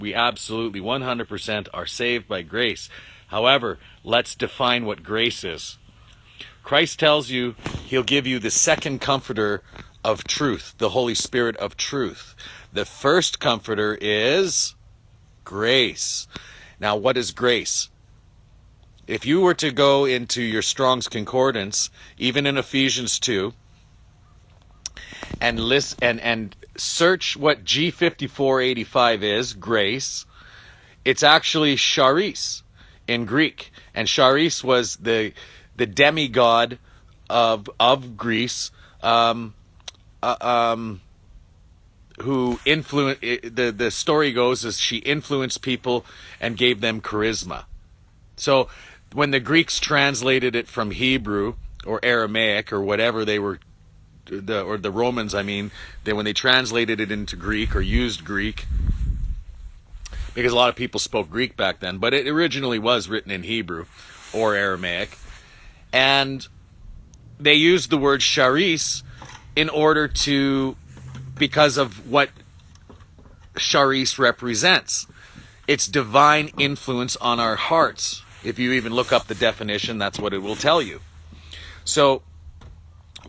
We absolutely 100% are saved by grace. However, let's define what grace is. Christ tells you he'll give you the second comforter of truth, the Holy Spirit of truth. The first comforter is grace. Now, what is grace? If you were to go into your Strong's Concordance, even in Ephesians 2, and list and search what G5485 is, grace, it's actually charis in Greek. And charis was the demigod of Greece, who influenced, the story goes is she influenced people and gave them charisma. So when the Greeks translated it from Hebrew or Aramaic or whatever they were, or the Romans, when they translated it into Greek or used Greek, because a lot of people spoke Greek back then, but it originally was written in Hebrew or Aramaic, and they used the word charis in order to, because of what charis represents. It's divine influence on our hearts. If you even look up the definition, that's what it will tell you. So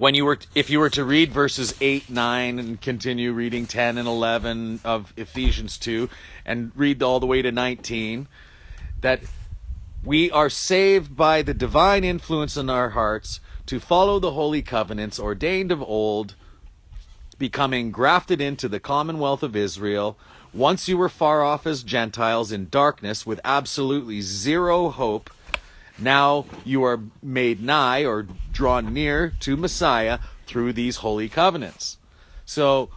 if you were to read verses 8, 9, and continue reading 10 and 11 of Ephesians 2, and read all the way to 19, that we are saved by the divine influence in our hearts to follow the holy covenants ordained of old, becoming grafted into the commonwealth of Israel. Once you were far off as Gentiles in darkness with absolutely zero hope, now you are made nigh or drawn near to Messiah through these holy covenants. So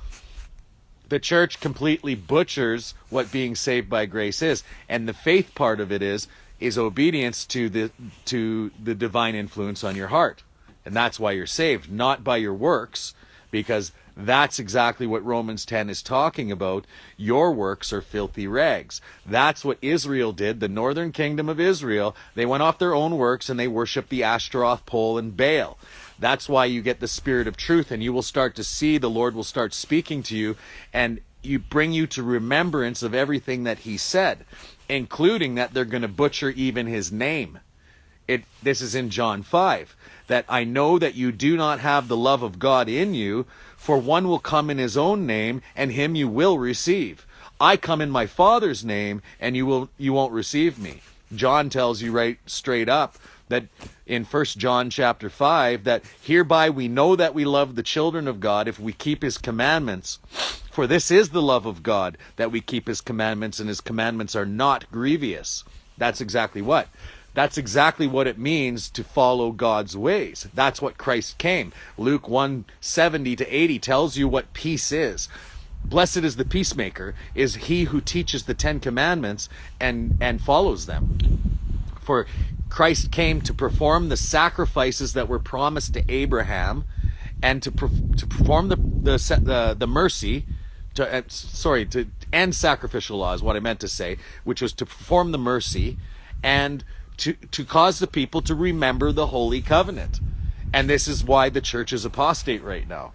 the church completely butchers what being saved by grace is, and the faith part of it is obedience to the divine influence on your heart. And that's why you're saved, not by your works, because that's exactly what Romans 10 is talking about. Your works are filthy rags. That's what Israel did, the northern kingdom of Israel. They went off their own works and they worshiped the Ashtaroth pole and Baal. That's why you get the Spirit of truth, and you will start to see, the Lord will start speaking to you, and bring you to remembrance of everything that he said, including that they're going to butcher even his name. This is in John 5, that I know that you do not have the love of God in you, for one will come in his own name, and him you will receive. I come in my Father's name, and you won't receive me. John tells you right straight up that in 1 John chapter 5, that hereby we know that we love the children of God if we keep his commandments. For this is the love of God, that we keep his commandments, and his commandments are not grievous. That's exactly what? That's exactly what it means to follow God's ways. That's what Christ came. Luke 1:70-80 tells you what peace is. Blessed is the peacemaker, is he who teaches the 10 commandments and follows them. For Christ came to perform the sacrifices that were promised to Abraham, and to perform the mercy, to end sacrificial law is what I meant to say, which was to perform the mercy and to cause the people to remember the holy covenant. And this is why the church is apostate right now.